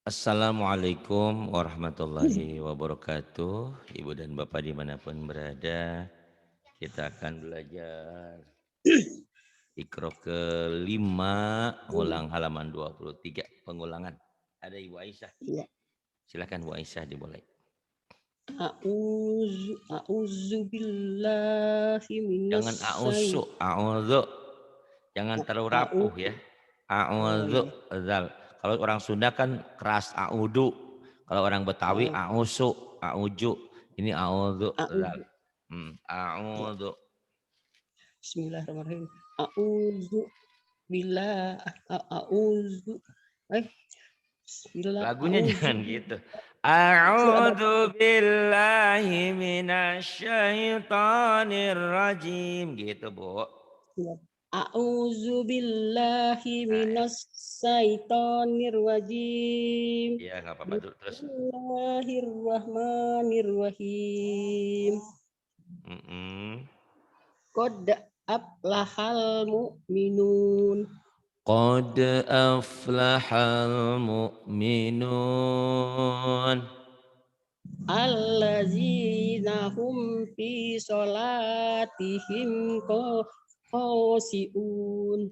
Assalamualaikum warahmatullahi wabarakatuh. Ibu dan Bapak dimanapun berada, kita akan belajar Iqra kelima, ulang halaman 23, pengulangan. Ada Ibu Aisyah. Iya. Silakan Bu Aisyah dimulai. A'udzu billahi Jangan a'usu, a'udzu. Jangan terlalu rapuh ya. Oh A'udzu, iya. zal. Kalau orang Sunda kan keras a'udu. Kalau orang Betawi Oh, a'usu, a'uju. Ini a'udzu, zal. a'udzu. Ya. A'udzu. Bismillahirrahmanirrahim. A'udzu billah a'udzu eh bismillah Lagunya a'udzu jangan billah. gitu. Ada A'udzu billahi minasyaitonir rajim gitu, Bu. ya. A'udzu billahi Nah, minas syaitonir rajim. ya nggak apa-apa dulu terus. Bismillahirrahmanirrahim. Mm-mm. Qad aflahal mu'minun Qad aflahal mu'minun. allazina hum fi sholatihim khashi'un.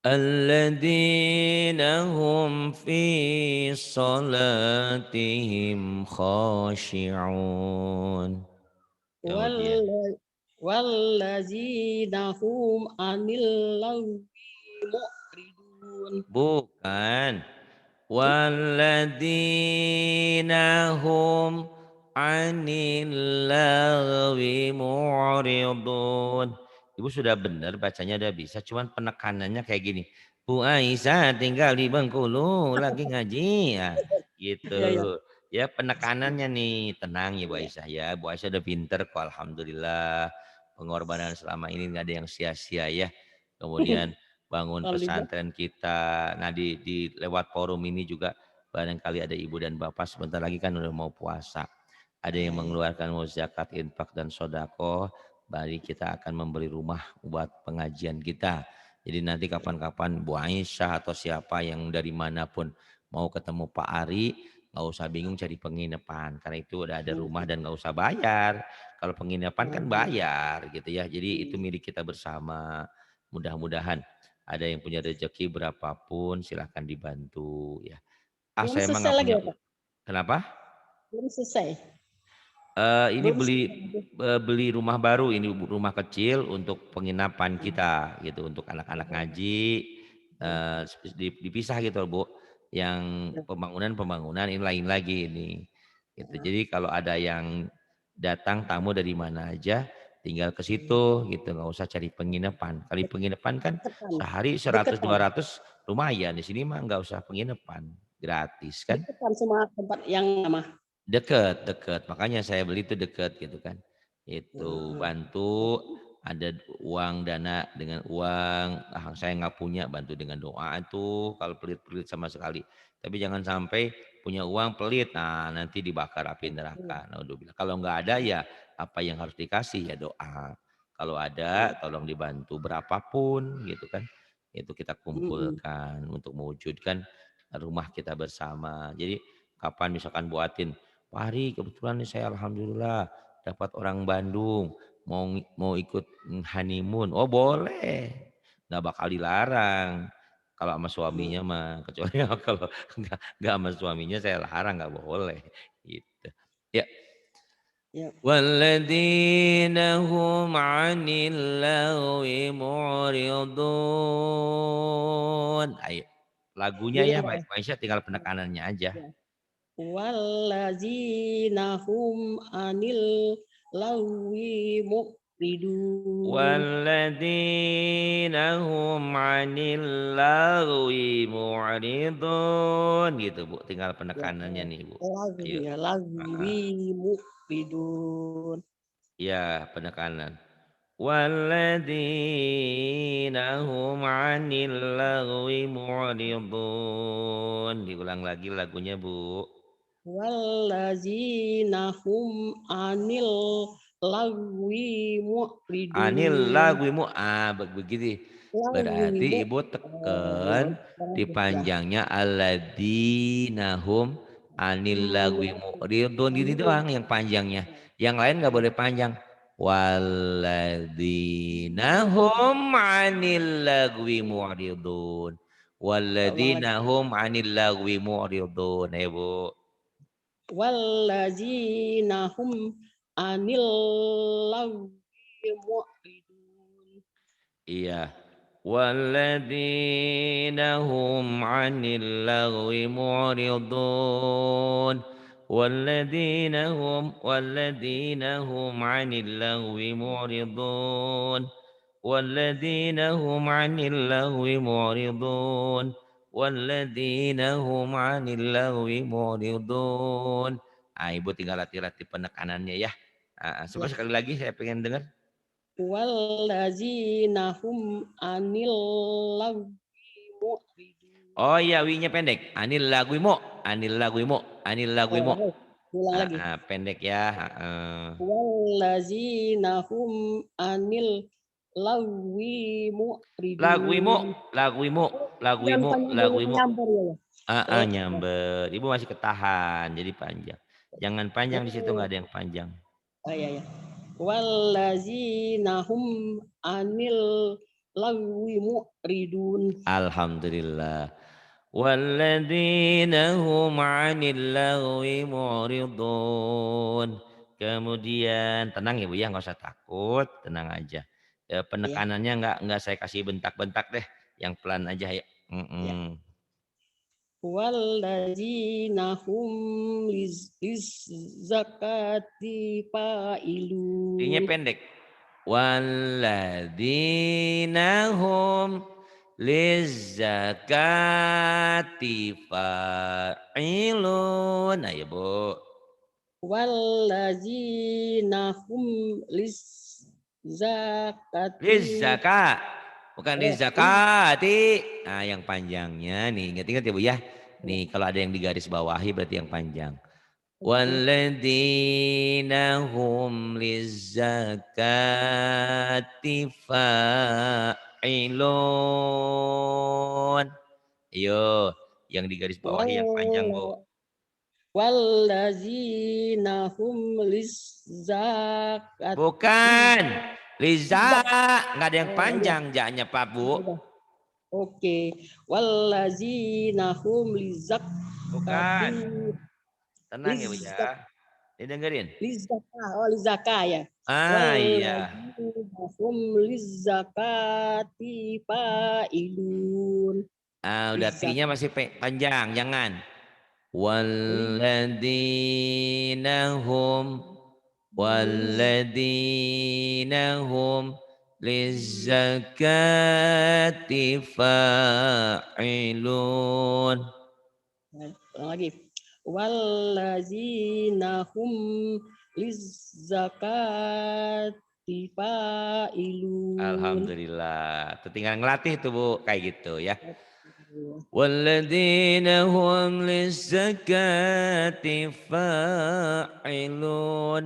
Alladzina hum fi salatihim khashi'un. Kemudian Wal- Wallazina hum anil lagwi mu'ridun. bukan Eh, walladzina hum 'anil lagwi mu'ridun. Ibu sudah benar bacanya udah bisa, cuman penekanannya kayak gini. Bu Aisyah tinggal di Bengkulu lagi ngaji ya. Ya ya Gitu. Ya penekanannya nih, tenang ya Bu ya. Aisyah ya. Bu Aisyah udah pinter kok alhamdulillah. Pengorbanan selama ini nggak ada yang sia-sia ya. Kemudian bangun Alhamdulillah. pesantren kita. Nah di lewat forum ini juga barangkali ada ibu dan bapak sebentar lagi kan udah mau puasa. Ada yang Ya ya. mengeluarkan mau zakat, infak dan sodako. Bari kita akan memberi rumah buat pengajian kita. Jadi nanti kapan-kapan Bu Aisyah atau siapa yang dari manapun mau ketemu Pak Ari, nggak usah bingung cari penginapan. Karena itu udah ada rumah dan nggak usah bayar. Kalau penginapan kan Alhamdulillah. bayar gitu ya. Jadi itu milik kita bersama. Mudah-mudahan ada yang punya rezeki berapapun silahkan dibantu ya. Ah Belum saya emang selesai nggak lagi punya. ya Pak? Kenapa? Belum selesai. Ini Belum beli selesai. beli rumah baru ini rumah kecil untuk penginapan kita gitu untuk anak-anak ngaji Ya, dipisah gitu loh, Bu. Yang ya, pembangunan ini lain lagi ini. Gitu. ya. Jadi kalau ada yang datang tamu dari mana aja tinggal ke Hmm. situ gitu nggak usah cari penginapan. Kali penginapan kan Deketan. sehari 100 Deketan. 200 lumayan. Di sini mah nggak usah penginapan, gratis kan. Deketan sama tempat yang lama. Deket, deket. Makanya saya beli itu deket gitu kan. Itu Heeh. bantu ada uang dana dengan uang. Ah, saya nggak punya bantu dengan doa itu kalau pelit-pelit sama sekali. Tapi jangan sampai punya uang pelit. Nah nanti dibakar api neraka. Naudzubillah. Kalau nggak ada ya apa yang harus dikasih ya doa. Kalau ada tolong dibantu berapapun gitu kan. Itu kita Mm-mm. kumpulkan untuk mewujudkan rumah kita bersama. Jadi kapan misalkan buatin Pak Hari, kebetulan nih saya alhamdulillah dapat orang Bandung mau ikut honeymoon. Oh boleh, nggak bakal dilarang. Kalau sama suaminya Mm. mah, kecuali kalau nggak sama suaminya saya larang nggak boleh. Gitu. Ya. Ya. والذين هم عن اللغو معرضون. Ayo, lagunya ya, Diulang Pak ya. Pak Aisyah tinggal penekanannya aja. Ya. Wallazina hum anil lawi muqridun. والذين هم عن اللغو معرضون gitu Bu, tinggal Ya, penekanannya nih Bu. Ayo. lagwi ya Heeh. lagwi muqridun. Ya, penekanan. والذين هم عن اللغو معرضون. Diulang lagi lagunya Bu. Wallazina hum anil lagwi Anil muqridun. lagwi mu ah begitu. Berarti ibu Ya, tekan di ya. panjangnya alladzina hum anil lagwi mu'ridun gitu Anil. doang yang panjangnya. Yang lain nggak boleh panjang. Walladzina hum anil lagwi mu'ridun. Ulang lagi. Walladzina hum anil lagwi mu'ridun. Bu. Wallazina hum anil lagwi mu'ridun. Iya. Walladzina hum 'anil lagwi mu'ridun. Walladzina hum 'anil lagwi mu'ridun. Walladzina hum 'anil lagwi mu'ridun. Walladzina hum 'anil lagwi mu'ridun. Ah, Ibu tinggal latih-latih penekanannya ya. Coba Ya. sekali lagi saya pengen dengar. Wallazina hum anil lagwi mu'ridun. Oh iya, wi-nya pendek. Anil laguimo, anil laguimo, anil laguimo. Ulang lagi. Pendek ya. Wallazina hum anil lagwi Laguimo, mu'ridun. laguimo, Yang laguimo, panjang boleh laguimo. menyambar ya. Oh, Nyamber. Ibu masih ketahan, jadi panjang. Jangan panjang di situ, nggak ada yang panjang. ya, ya. Wallazina hum anil lagwi mu'ridun. Alhamdulillah. Walladzina hum 'anil lagwi mu'ridun. Kemudian tenang ya Bu ya, nggak usah takut, tenang aja. Ya, Ya, penekanannya nggak saya kasih bentak-bentak deh, yang pelan aja ya. ya. Wallazina hum zakati Ini fa'ilun. pendek. Walladzina hum lizzakati fa'ilun. Nah ya Bu. Wallazina hum zakati. Lizzaka. Bukan Oh, liz, lizzakati. Nah yang panjangnya nih. Ingat-ingat ya Bu ya. Nih kalau ada yang di garis bawahi berarti yang panjang. oke. Walladzina hum lizzakati fa'ilun. Ayo, yang di garis bawahi yang panjang, Bu. Wallazina hum Bukan. zakati. Liza, nggak ada yang Oh, iya. panjang jaknya Pak, Bu. Oke. Wallazina hum Bukan. lizakati Tenang ya, Bu lizak ya. Didengerin. lizaka. Oh, lizaka ya. Iya. Wallazina hum lizakati fa'ilun. Udah Lizak. T-nya masih panjang, jangan. Walladzina hum walladzina hum lizzakati fa'ilun. Lagi. Wallazina hum lizakati fa'ilun. Alhamdulillah. Tuh tinggal ngelatih tuh Bu, kayak gitu ya. Walladzina hum lizzakati fa'ilun.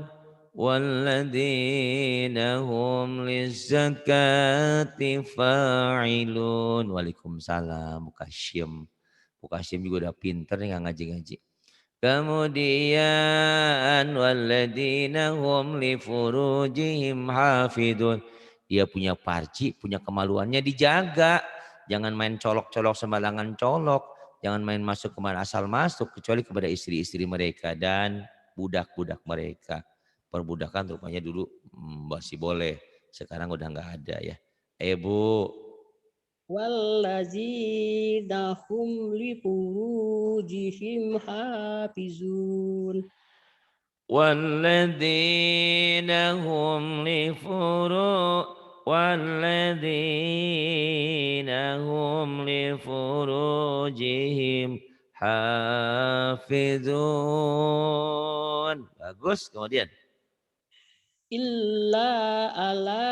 Walladzina hum lizzakati fa'ilun. Waalaikumsalam Bu Kasyim. Bu Kasyim juga udah pinter nih nggak ngaji-ngaji. Kemudian walladzina hum li furujihim hafidun. Dia punya parci, punya kemaluannya dijaga. Jangan main colok-colok sembarangan colok. Jangan main masuk kemana asal masuk kecuali kepada istri-istri mereka dan budak-budak mereka. Perbudakan rupanya dulu masih boleh. Sekarang udah nggak ada ya. Bu. Wallazina hum li furujihim hafizun. والذين هم والذين هم لفروجهم حافظون. Bagus. Kemudian Illa ala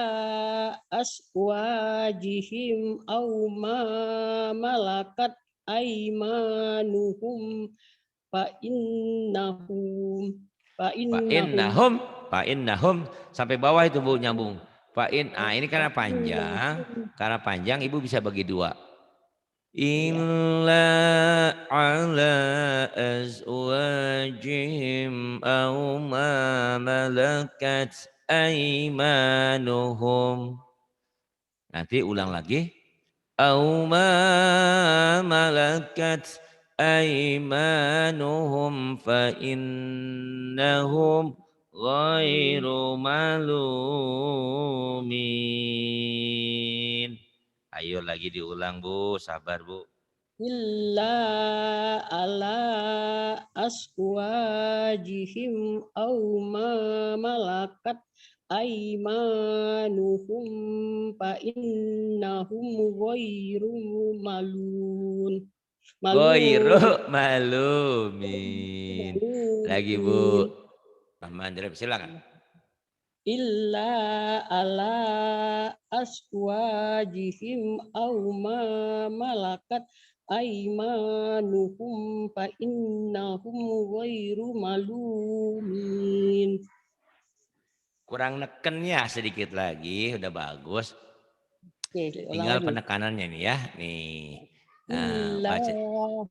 aswajihim au ma malakat aimanuhum fa innahum fa fa innahum innahum fa innahum sampai bawah itu Bu nyambung. Ini karena panjang. Karena panjang ibu bisa bagi dua. Iya. Illa ala azwajihim aw ma malakat aymanuhum. Nanti ulang lagi. Aw ma malakat aymanuhum fa innahum ghairu malumin. Ayo lagi diulang Bu, sabar Bu. Illa ala aswajihim aw ma malakat aimanuhum fa innahum ghairu malun. Ghairu Malum. malumin. Lagi Bu. Malumin. Rahman silakan. Illa ala aswajihim aw ma malakat aimanuhum fa innahum ghairu malumin. Kurang nekennya sedikit lagi, udah bagus. Oke, ulang Tinggal lagi. penekanannya nih ya. Nih. Illa, Baca. ulangi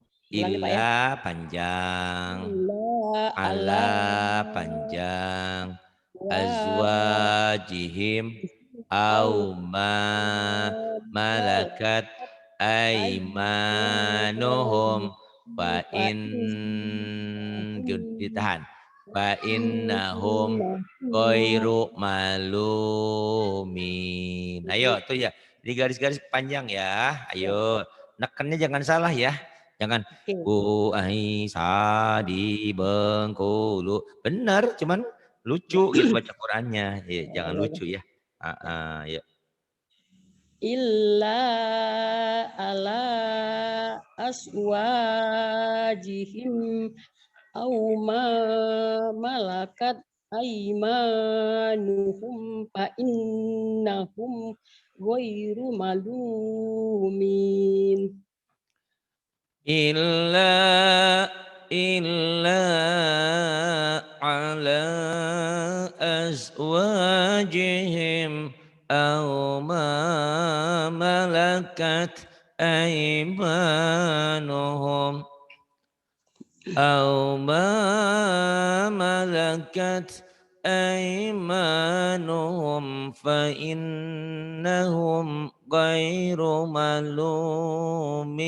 Pak ya. Illa panjang. Illa ala Ala panjang. wa Azwajihim. au Au ma malakat aimanuhum. Fa fa in innahum ditahan. Fa innahum Koiru malumin. Ayo tuh ya. Di garis-garis panjang ya. Ayo. Nekennya jangan salah ya. Jangan Oke. ku aisa di Bengkulu. Benar, cuman Ya. lucu gitu baca Qurannya. Ya, jangan Ya, ya. lucu ya. Ya. Illa ala aswajihim aw ma malakat aimanuhum fa innahum ghairu malumin. Illa ala azwajihim aw ma malakat aymanuhum aw ma malakat aymanuhum fa innahum ghairu malumin.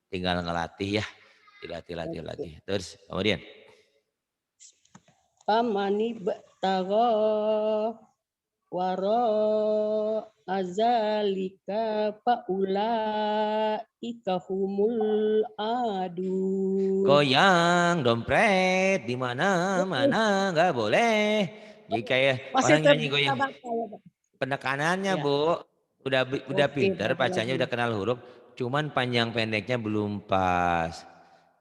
Tinggal ngelatih ya. Dilatih. Terus kemudian. Pamani btagha waro azalika paula ikahumul adun. Goyang dompet di mana-mana nggak boleh. Jadi kayak Masih orang nyanyi terbaca goyang. baca ya Pak? Penekanannya Ya. Bu, udah Oke, pinter, berarti bacanya lagi. udah kenal huruf, cuman panjang pendeknya belum pas.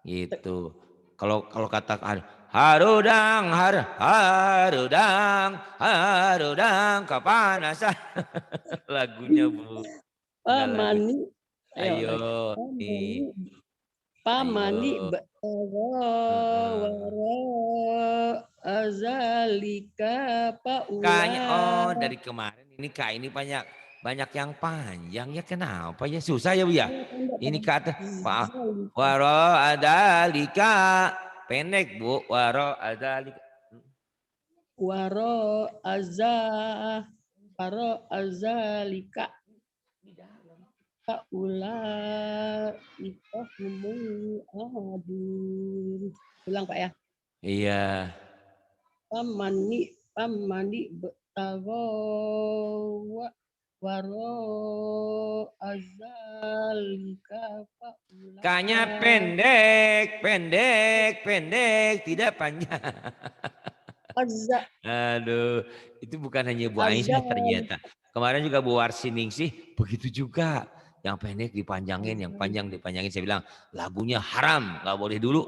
Gitu. Kalau katakan harudang kepanasan lagunya Bu. Enggak lagu. Pamani, ayo Ayo lagi. nih, Pamani ayo. btagha Heeh. waro azalika paula. Kayaknya dari kemarin ini Kak ini banyak banyak yang panjang ya kenapa ya susah ya Bu ya. Ini kata Pak Zalika. waro adalika pendek Bu waro adalika. Waro aza waro azalika paula ikahumul adun. Ulang Pak ya. Iya. Pamani btagha waro azalika paula. Kayaknya pendek, tidak panjang. Azza Aduh, itu bukan hanya Bu Aisyah azal ternyata. Kemarin juga Bu Warsining sih begitu juga. Yang pendek dipanjangin, yang panjang dipanjangin. Saya bilang lagunya haram, nggak boleh dulu.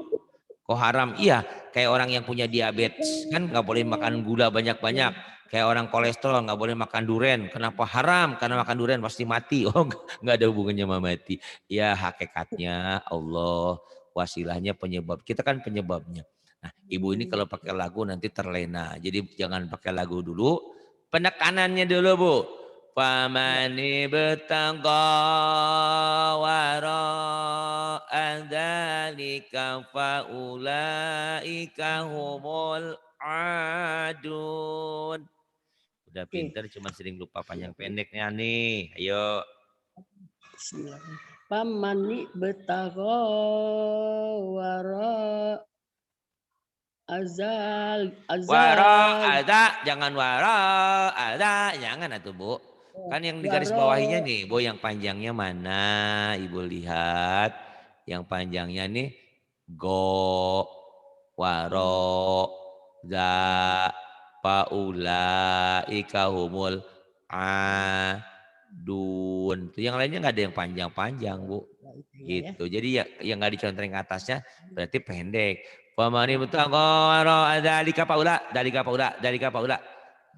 Kok haram? Iya, kayak orang yang punya diabetes kan nggak boleh makan gula banyak-banyak. Kayak orang kolesterol nggak boleh makan duren. Kenapa haram? Karena makan duren pasti mati. Oh, nggak ada hubungannya sama mati. Ya hakikatnya Allah wasilahnya penyebab. Kita kan penyebabnya. Nah, ibu ini kalau pakai lagu nanti terlena. Jadi jangan pakai lagu dulu. Penekanannya dulu, Bu. Ya. Famani betangga wara adzalika faulaika humul adun. Udah Oke. pinter cuman sering lupa panjang Ya. pendeknya nih. Ayo. Bismillah. Pamani betago wara Waro azal ada, jangan waro ada, jangan atuh Bu. Kan yang di garis waro bawahinya nih, Bu, yang panjangnya mana? Ibu lihat. Yang panjangnya nih go, waro, za, paula, ikahumul, adun. Tuh yang lainnya nggak ada yang panjang-panjang, Bu. ya. Gitu. Jadi ya yang nggak dicontreng atasnya berarti pendek. Famani Ya. betagoro dalika paula, dalika paula, dalika paula.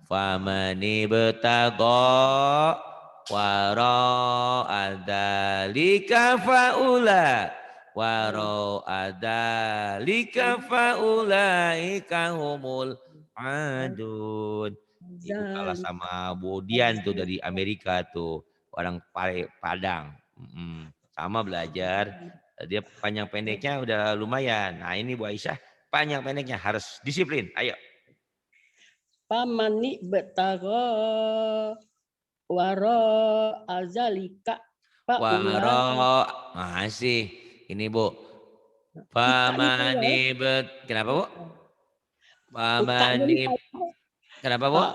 Famani betago waro adalika faula. Waro adalika faula ikahumul adun. Ibu kalah Azal sama Bodian tuh azal dari Amerika tuh. Orang Padang. Sama belajar. Dia panjang pendeknya udah lumayan. Nah ini Bu Aisyah panjang pendeknya harus disiplin. Ayo. pamani betago waro azalika paula Waro masih ini Bu. ikanya keluar Pamani bet. Kenapa Bu? ukanya Pamani. di Kenapa Bu? Pak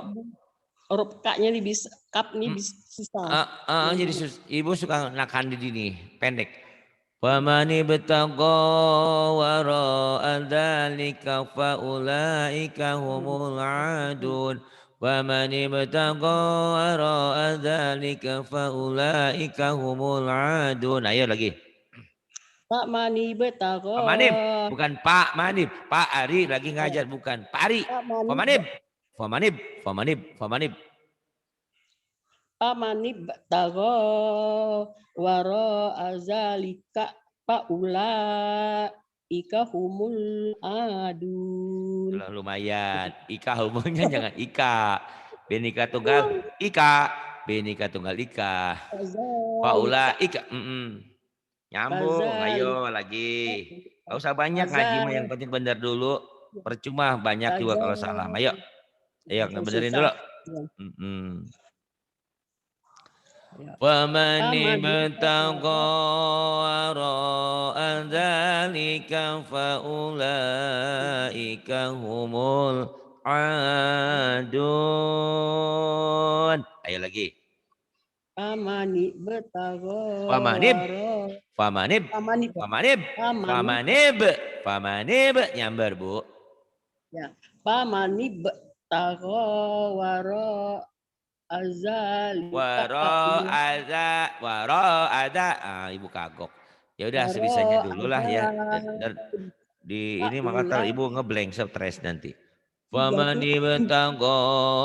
huruf K-nya di bis kap nih Hmm, bis susah. jadi ibu suka nakan di sini pendek. Famani betago waro adzalika faulaika humul adun. Famani betago waro adzalika faulaika humul adun. Ayo lagi. Pak Mani Pak betago Manib, bukan Pak Manib. Pak Ari lagi oh, ngajar, bukan Pak Ari. Pak Pak Mani Manib, Pak Manib, Pak Manib, Pak Manib. Pak Mani betago waro azalika paula ika humul adun. Lumayan. Ika hubungnya jangan Ika. Benika tunggal Ika. Benika tunggal Ika. Azalika Paula Ika. Nyambung. Azal Ayo lagi. Gak usah banyak ngaji mah, yang Azal penting bener dulu. Percuma banyak juga kalau salah. Azal Ayo. Ayo benerin susah. dulu. Ya, Mm-mm. ya. Famani Paman betago wara dzalika faulaika humul adun. Ayo lagi. Pamani betago Famanib, waro famanib, Pamani famanib, Pamani famanib, famanib. Nyamber Bu. ya Pamani betago waro azalika paula Waro ada. Ibu kagok. Ya udah waro sebisanya dulu lah ya. azal Di ini maka paula ibu ngeblank stres nanti. iya tuh Famani betanggo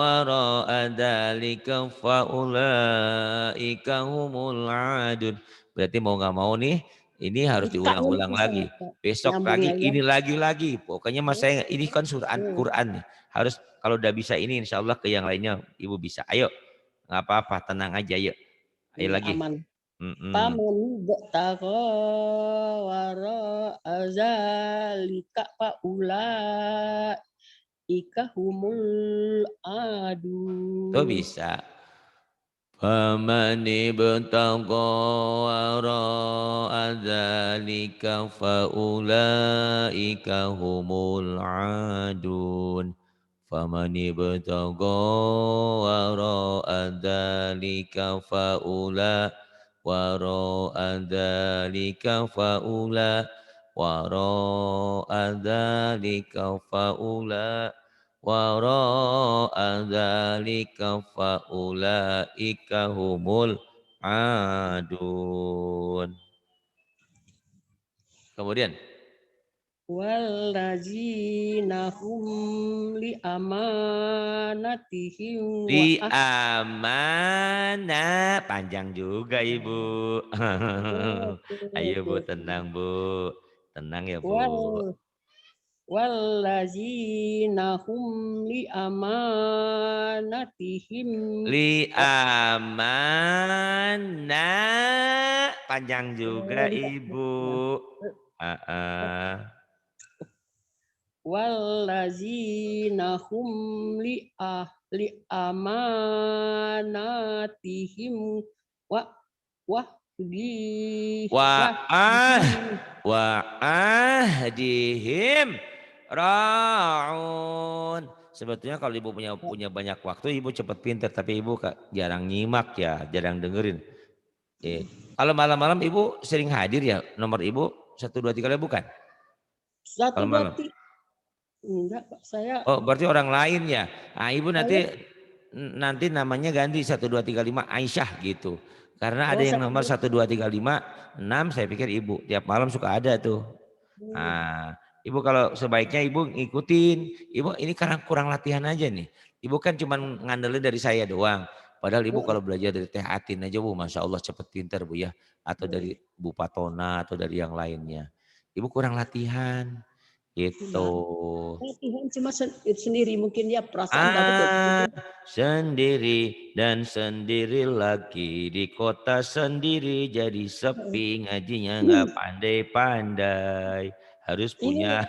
waro adalika faulaika humul adun. Berarti mau nggak mau nih, ini harus ikanya diulang-ulang susah lagi. Pak. Besok Nyambungnya lagi, ya. ini lagi. Pokoknya mas saya ini kan Quran, Hmm. Quran nih. Harus kalau udah bisa ini, insya Allah ke yang lainnya ibu bisa. Ayo, nggak apa-apa, tenang aja. Ayo, ayo Iya lagi. aman. Mm-mm. Paman betago waro azalika paula ika humul Tuh adun. bisa. Faman ibtagha wara'a dzalika faulaika humul adun. Faman ibtagha wara'a dzalika wara'a dzalika wara'a dzalika wara'a dzalika faulaika humul adun. Kemudian Wallazina hum li amanatihim wa di amanah panjang juga Ibu. Ayo Bu ahsanatu tenang Bu. Tenang ya Bu. wal wallazina hum li amanatihim Li wa amana. Panjang juga Ibu. wallazina hum li amanatihim wa wahdi Wa'ah wahdihim wa'ahdihim ra'un. Sebetulnya kalau Ibu punya banyak waktu, Ibu cepat pinter, tapi Ibu jarang nyimak ya, jarang dengerin. Kalau malam-malam Ibu sering hadir ya, nomor Ibu 123 bukan? satu Kalau dua malam. tiga enggak Pak, saya Oh, berarti orang lain ya. Nah, Ibu nanti namanya ganti 1235 Aisyah gitu. Karena ada oh yang satu nomor 12356, saya pikir Ibu tiap malam suka ada tuh. Nah, Ibu kalau sebaiknya Ibu ngikutin. Ibu ini karena kurang latihan aja nih. Ibu kan cuma ngandelin dari saya doang. Padahal Ibu kalau belajar dari Teh Atin aja Bu, Masya Allah cepet pinter Bu ya. Atau dari Bu Patona atau dari yang lainnya. Ibu kurang latihan gitu. latihan cuma sendiri mungkin ya perasaan dapat ya. Sendiri dan sendiri lagi di kota sendiri jadi sepi ngajinya nggak pandai-pandai harus Ini punya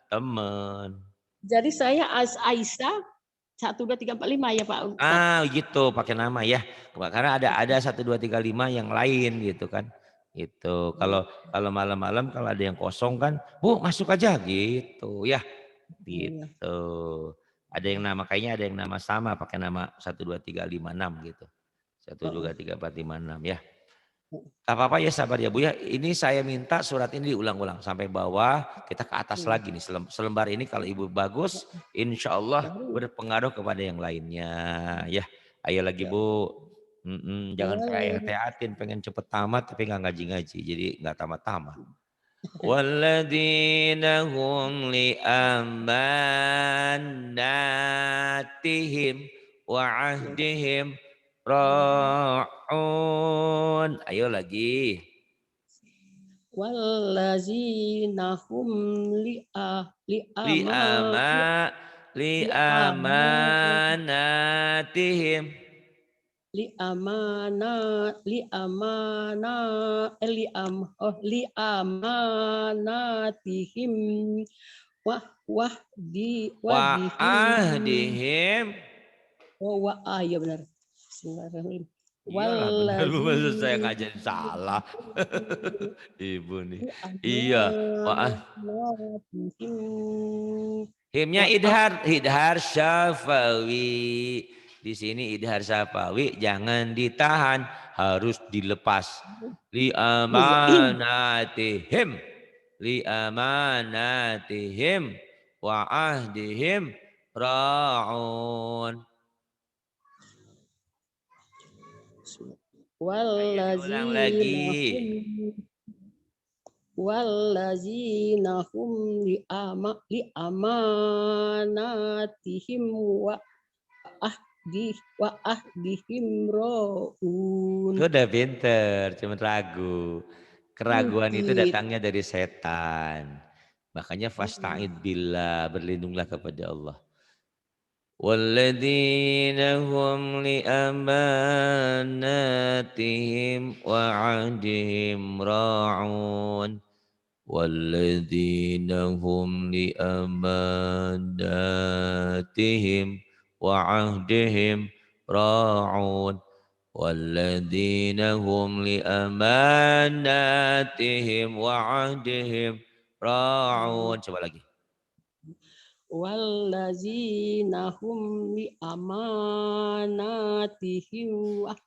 teman. jadi saya Aisyah 12345 ya Pak Ustadz. Gitu pakai nama ya karena ada 1235 yang lain gitu kan itu kalau kalau malam-malam kalau ada yang kosong kan Bu masuk aja gitu ya gitu. Ada yang nama kayaknya ada yang nama sama pakai nama 12356 gitu. 1234556 ya. Tak apa-apa ya sabar ya Bu ya. Ini saya minta surat ini diulang-ulang sampai bawah, kita ke atas lagi nih. Selembar ini kalau Ibu bagus, insya Allah berpengaruh kepada yang lainnya. Ya, ayo lagi Bu. Jangan kayak Teh Atin pengen cepet tamat tapi nggak ngaji-ngaji, jadi nggak tamat-tamat. Walladzina hum li amanatihim wa ahdihim ra'un. Ayo lagi. Wallazina hum li Li ama ama li li ama amanatihim. li amana li amana li am oh li amanatihim wah Wa wadihim ahdihim. oh ya benar. Bismillahirrahmanirrahim. Iyalah benar Bu, masa saya Wallazina ngajarin salah. Ibu nih. li Iya. Wa amanatihim himnya idhar syafawi. Di sini idhar syafawi jangan ditahan, harus dilepas. Li amanatihim, li amanatihim wa ahdihim ra'un. Ayo diulang wallazina lagi. hum li amanatihim wa ahdihim raun. Udah pinter, cuma ragu. Keraguan itu datangnya dari setan. Makanya fasta'id billah, berlindunglah kepada Allah. Walladzina hum li amanatihim wa 'ahdihim ra'un. Walladzina hum li amanatihim wa 'ahdihim ra'un. Walladzina hum li amanatihim wa 'ahdihim ra'un. Coba lagi. Wallazina hum li amanatihim wa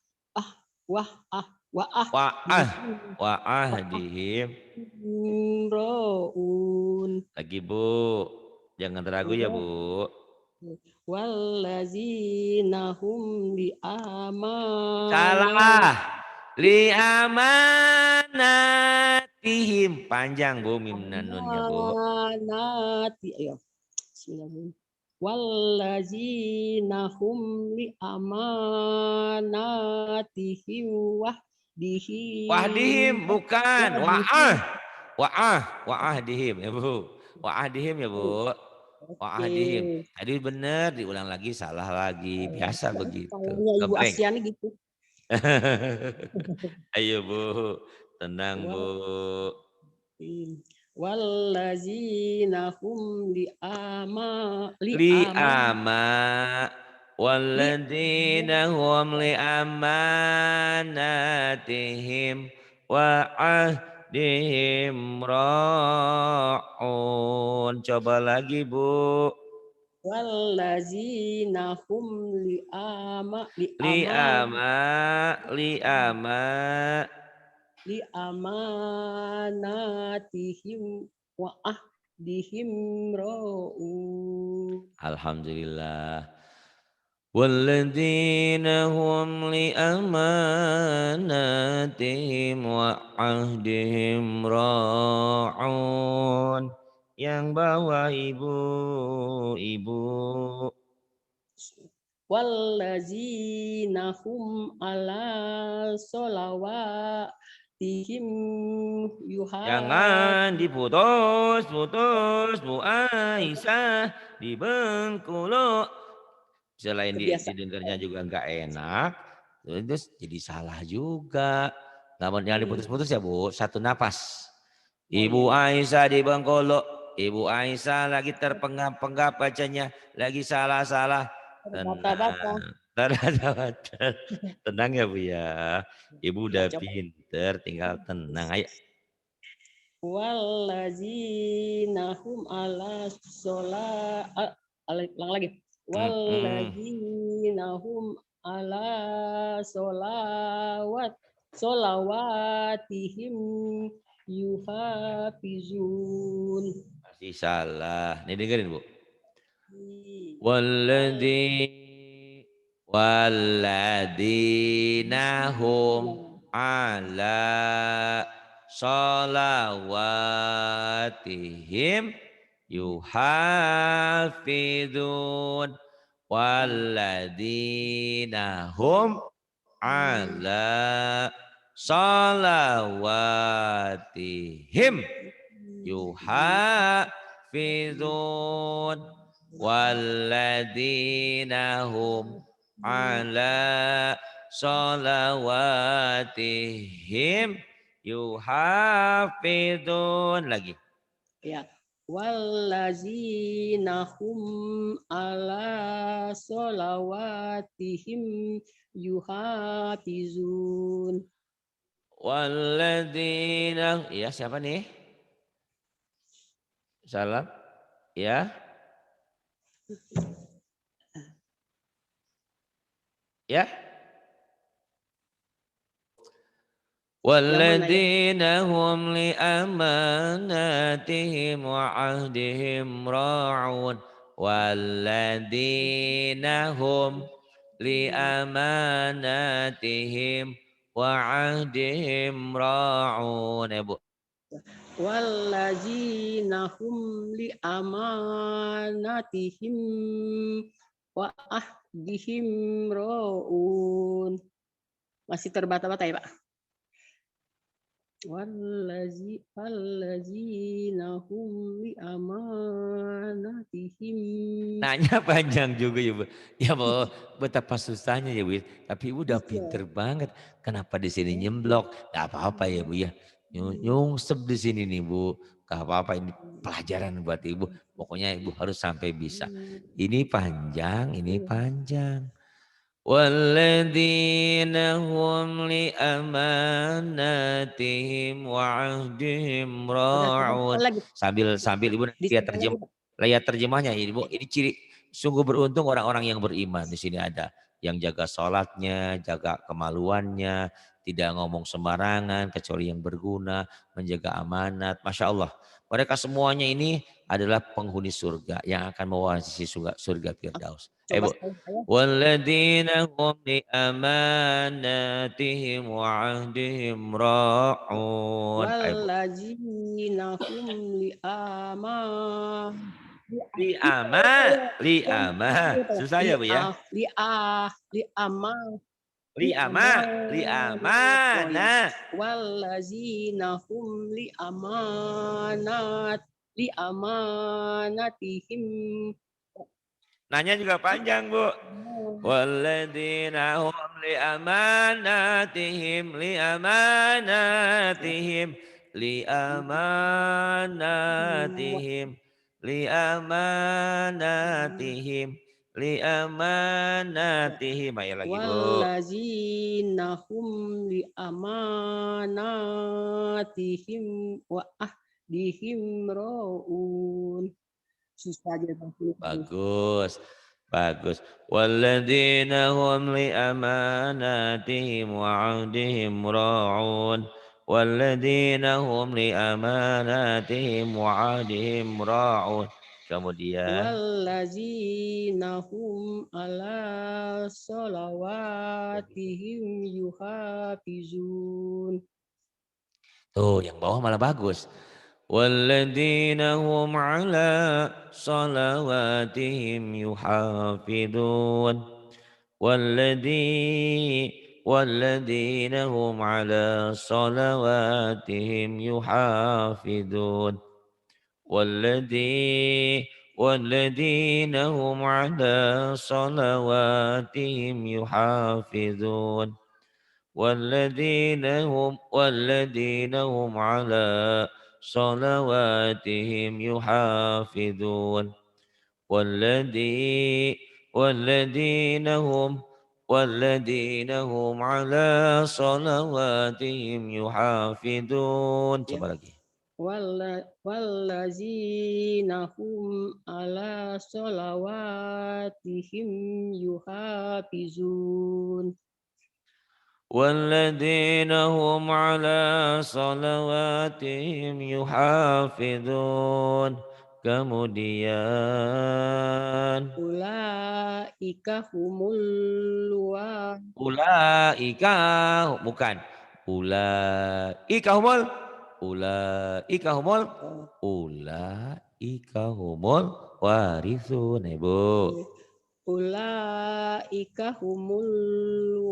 Wa'ahdihim. raun. Lagi Bu. Jangan ragu ya Bu. Wallazina hum li Salah. Li amanatihim. Panjang Bu mim nanunnya Bu. amanati ayo bismillahirrahmanirrahim. Wallazina hum li amanatihim Wahdihim wahdihim bukan. Wa'ah. Wa'ahdihim ya Bu. Wa ahdihim ya, Bu. Wa ahdihim. Oke. Tadi benar, diulang lagi, salah lagi. Biasa begitu. Tahunya Ibu Gebleng. Asyani gitu. Ayo, Bu. Tenang, Bu. Wallazina hum Li ama li walladzina hum li amanatihim wa ahdihim ra'un. Coba lagi, Bu. wallazina hum Li ama li ama li amanatihim wa ahdihim ra'un. Alhamdulillah. والذين هم لأماناتهم وعهدهم راعون. Yang bawah ibu-ibu. Wallazina hum ala solawatihim Jangan yuhafiz. diputus-putus Bu Aisyah di Bengkulu. Selain didengarnya Kebiasaan. juga nggak enak, terus jadi salah juga. Namun jangan diputus-putus ya Bu, satu napas. Oh iya, Ibu iya. Aisyah di Bengkulu, Ibu Aisyah lagi terpenggap-penggap bacanya, lagi salah-salah. Terbata-bata. Tenang, tenang ya Bu ya. Ibu Ya, udah coba. pinter, tinggal tenang. Ayo. Wallazina hum ala ulang lagi. Mm-mm. Wallazina hum ala solawatihim yuhafizun. Masih salah. Nih dengerin Bu. Walladina hum ala salawatihim yuhafidun. Walladina hum ala salawatihim yuhafidun. Walladzina hum ala sholawatihim yuhafidun. Lagi. Ya. Wallazina hum ala solawatihim yuhafizun. Walladzina, ya siapa nih? Salam. Ya. Ya. Walladzina hum li amanatihim wa ahdihim ra'un. Walladzina hum li amanatihim wa ahdihim ra'un. Ya Bu. Wallazina hum li amanatihim wa ahdihim ra'un. Masih terbata-bata ya Pak? Wallazina hum li amanatihim. Nanya panjang juga ya Bu. Ya Bu, betapa susahnya ya Bu. Tapi Ibu udah pinter banget. Kenapa di sini nyemblok? Gak apa-apa ya Bu ya. Nyungsep di sini nih Bu. Gak apa-apa, ini pelajaran buat Ibu. Pokoknya Ibu harus sampai bisa. Ini panjang, ini panjang. Walladzina hum li amanatihim wa ahdihim ra'un. Sambil Ibu lihat terjemahnya Ibu. Ini ciri sungguh beruntung orang-orang yang beriman. Di sini ada yang jaga sholatnya, jaga kemaluannya, tidak ngomong sembarangan kecuali yang berguna, menjaga amanat. Masya Allah. Mereka semuanya ini adalah penghuni surga yang akan mewarisi surga Firdaus. Bu. Walladzina hum li amanatihim wa ahdihim ra'un. Walladzina hum Li ama. Susah ya Bu ya? Li amana. Wallazina hum li amanat li amanatihim. Nanya juga panjang, Bu. Walladzina hum liamanatihim liamanatihim. Ayo lagi, Bu. Wallazina hum li amanatihim wa ahdihim raun. Susah aja Bang. Bagus. Bagus. Walladzina hum li amanatihim wa 'ahdihim ra'un. Walladzina hum li amanatihim wa 'ahdihim ra'un. Kemudian Wallazina hum ala sholawatihim yuhafizun. tuh yang bawah malah bagus. Walladzina hum ala salawatihim yuhafidun. والذين هم على صلواتهم يحافظون والذين هم على صلواتهم يحافظون والذين هم على صلواتهم يحافظون والذي والذين هم والذين هم على صلواتهم يحافظون. Ya. Coba lagi. Wallazina hum ala sholawatihim yuhafizun. والذين هم على صلواتهم يحافظون. Kemudian Ulaika humul ulaika bukan ulaika humul warithun, Ibu. Ulaika humul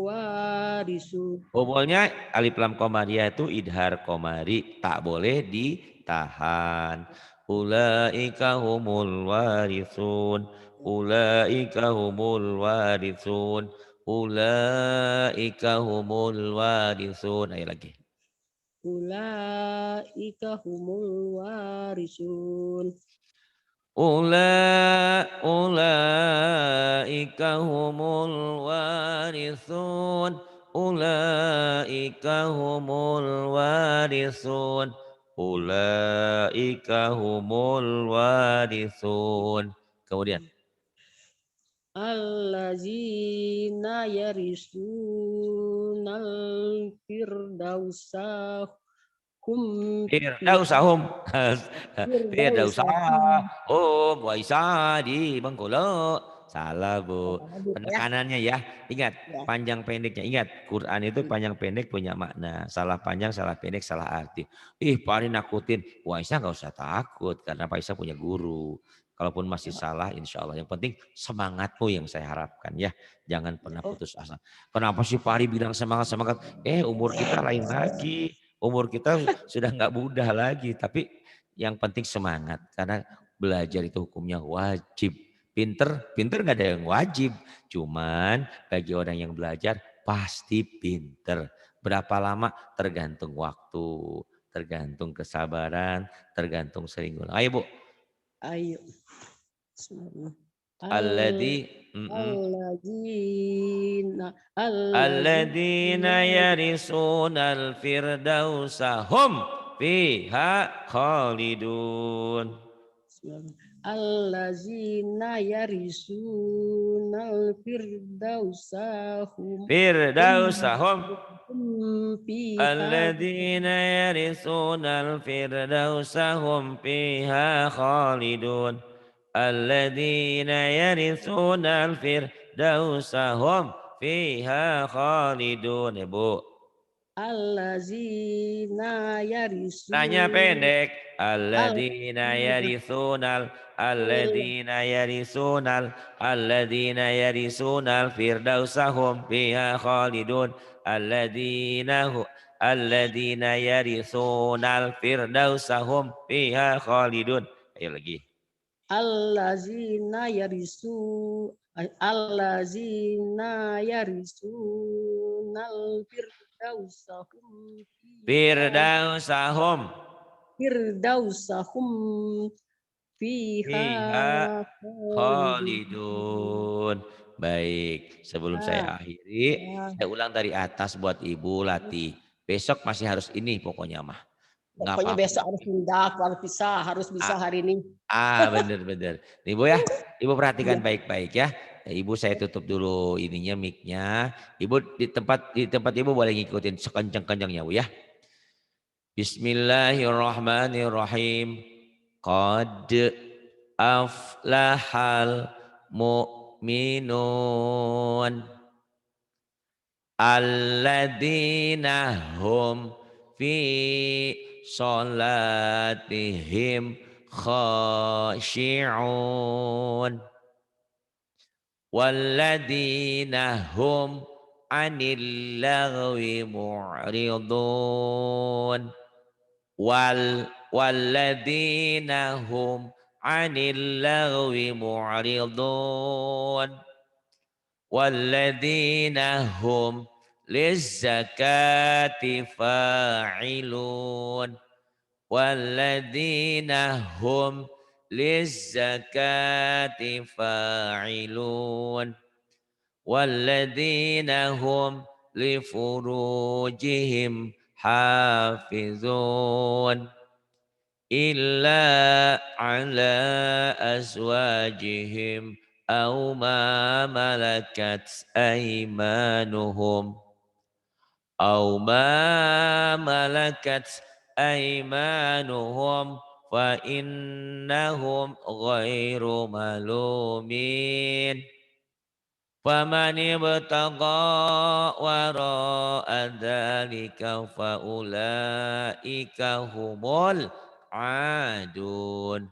warisun. Humulnya alif lam komariah itu idhar komari, tak boleh ditahan. Ulaika humul warithun. Ulaika humul warithun. Ulaika humul warithun. Ayo lagi. Ulaika humul warisun. Ulaika humul warithun. Ulaika humul warithun. Ulaika humul warithun. Kemudian Allazina yarisunal firdausa hum Firdausahum. firdausahum. Firdausahum wa isa di Bengkulu. Salah, Bu. Ya. Penekanannya ya. Ingat, Ya. panjang pendeknya. Ingat, Quran itu panjang pendek punya makna. Salah panjang, salah pendek, salah arti. Pak Ari nakutin. Wah, Isa nggak usah takut. Karena Pak Isa punya guru. Kalaupun masih salah, insya Allah. Yang penting semangatmu yang saya harapkan ya. Jangan pernah putus asa. Kenapa sih Pak Ari bilang semangat-semangat? Umur kita lain lagi. Umur kita sudah nggak mudah lagi. Tapi yang penting semangat. Karena belajar itu hukumnya wajib. Pinter nggak ada yang wajib. Cuman bagi orang yang belajar pasti pinter. Berapa lama tergantung waktu, tergantung kesabaran, tergantung sering ulang. Ayo Bu. Ayo. Alladzina Alladzina yarisunal firdausa hum fiha khalidun. Allazina yarisunal firdausahum fiha Alladzina yarisunal firdausa hum fiha khalidun. Alladzina yarisunal firdausa hum fiha khalidun. Bu. allazina Tanya yarisun pendek. Alladzina yarisunal firdausahum fiha khalidun. alladzina yaritsunal firdausa hum fiha khalidun. Ayo lagi. Allazina yarisu allazina yarisunal firdausahum Firdausahum firdausahum fiha fiha khalidun. khalidun. Baik, sebelum Ah, saya akhiri, ya. saya ulang dari atas buat Ibu latih. Besok masih harus ini pokoknya mah. Nggak Pokoknya apa-apa. besok harus pindah, harus bisa hari ini. Bener-bener. Nih Ibu ya, Ibu perhatikan Iya. baik-baik ya. Ibu saya tutup dulu ininya mic-nya. Ibu di tempat Ibu boleh ngikutin sekencang-kencangnya Bu ya. Bismillahirrahmanirrahim. Qad aflahal mu'minun alladzina hum fi sholatihim khashi'un walladzina hum anil lagwi mu'ridun walladzina hum anil lagwi mu'ridun walladzina hum lizzakati fa'ilun walladzina hum lizzakati fa'ilun walladzina hum lifurujihim hafizun illa ala azwajihim aw ma malakat aymanuhum aw ma malakat aymanuhum fa innahum ghairu malumin faman ibtagha wara'a dzalika faulaika humul adun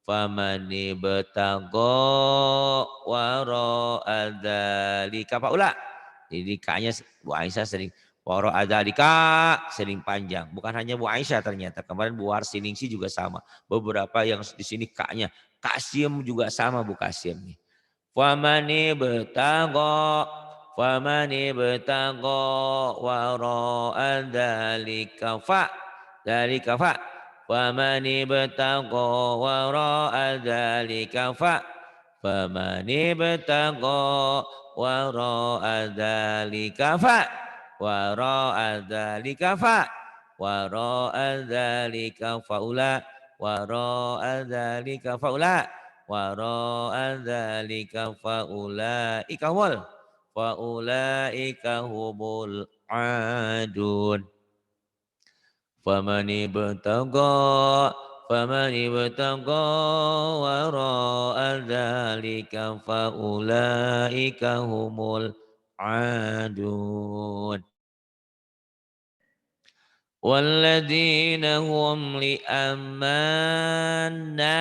faman ibtagha wara'a dzalika faula. Jadi kayaknya Bu Aisyah sering wara'a dzalika sering panjang. Bukan hanya Bu Aisyah ternyata. Kemarin Bu Warsiningsi juga sama. Beberapa yang di sini kaknya. Kasim juga sama Bu Kasim nih. Famani ibtagha wara'a dzalika fa famani ibtagha wara'a dzalika faula wara'a dzalika faulaika humul adun faman ibtagha wara'a dzalika faulaika humul adun walladzina hum li amanna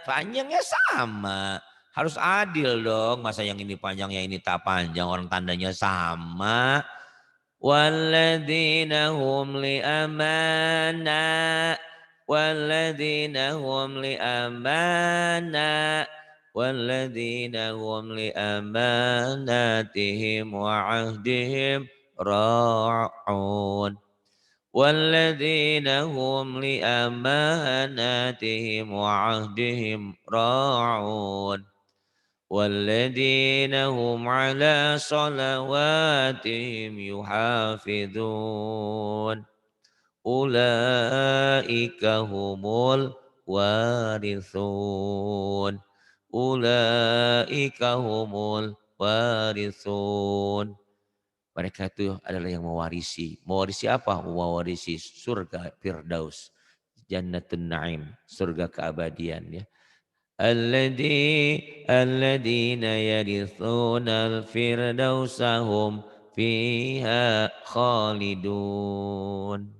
panjangnya sama harus adil dong masa yang ini panjang yang ini tak panjang orang tandanya sama walladzina hum li amanna walladzina hum li amanna walladzina hum li amanatihim wa ahdihim ra'un والذين هم لأماناتهم وعهدهم راعون والذين هم على صلواتهم يحافظون أولئك هم الوارثون أولئك هم الوارثون. Mereka itu adalah yang mewarisi. Mewarisi apa? Mewarisi surga Firdaus. Jannatun Naim. Surga keabadian ya. Alladzina yarithunal firdausahum fiha khalidun.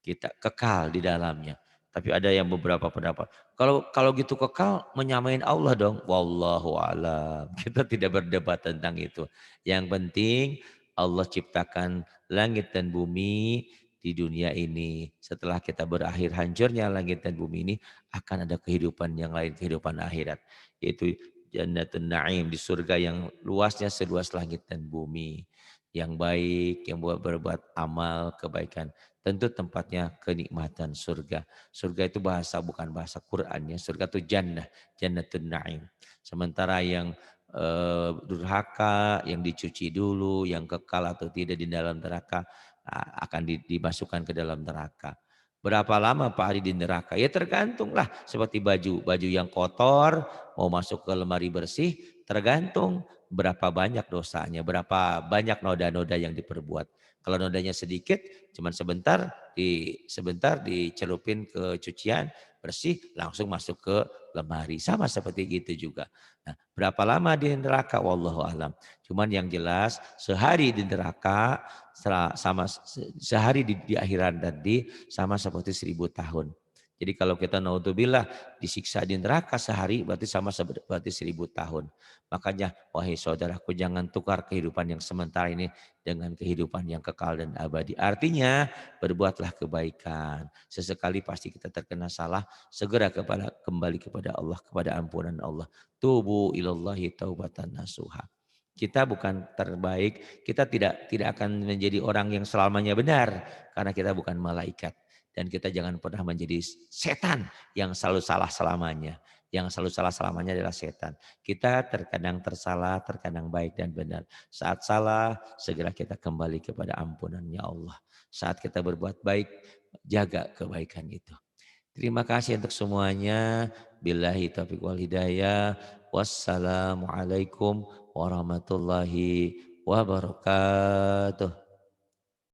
Kita kekal di dalamnya. Tapi ada yang beberapa pendapat. Kalau gitu kekal menyamain Allah dong. Wallahu alam. Kita tidak berdebat tentang itu. Yang penting Allah ciptakan langit dan bumi di dunia ini. Setelah kita berakhir hancurnya langit dan bumi ini, akan ada kehidupan yang lain, kehidupan akhirat. Yaitu Jannatun Na'im, di surga yang luasnya seluas langit dan bumi. Yang baik, yang berbuat amal kebaikan. Tentu tempatnya kenikmatan surga. Surga itu bahasa bukan bahasa Quran ya. Surga itu jannah, Jannatun Na'im. Sementara yang durhaka, yang dicuci dulu, yang kekal atau tidak di dalam neraka akan dimasukkan ke dalam neraka. Berapa lama Pak Ari di neraka? Ya tergantunglah seperti baju. Baju yang kotor mau masuk ke lemari bersih tergantung berapa banyak dosanya, berapa banyak noda-noda yang diperbuat. Kalau nodanya sedikit, cuman sebentar dicelupin ke cucian, bersih, langsung masuk ke lemari. Sama seperti gitu juga. Nah, berapa lama di neraka? Wallahu alam. Cuman yang jelas sehari di neraka sama sehari di akhirat tadi sama seperti 1000 tahun. Jadi kalau kita naudzubillah disiksa di neraka sehari berarti sama seperti 1000 tahun. Makanya wahai saudaraku jangan tukar kehidupan yang sementara ini dengan kehidupan yang kekal dan abadi. Artinya berbuatlah kebaikan. Sesekali pasti kita terkena salah, segera kembali kepada Allah, kepada ampunan Allah. Tubu ilallahi taubatan nasuha. Kita bukan terbaik, kita tidak akan menjadi orang yang selamanya benar karena kita bukan malaikat dan kita jangan pernah menjadi setan yang selalu salah selamanya. Yang selalu salah selamanya adalah setan. Kita terkadang tersalah, terkadang baik dan benar. Saat salah, segera kita kembali kepada ampunannya Allah. Saat kita berbuat baik, jaga kebaikan itu. Terima kasih untuk semuanya. Billahi taufiq wal hidayah. Wassalamualaikum warahmatullahi wabarakatuh.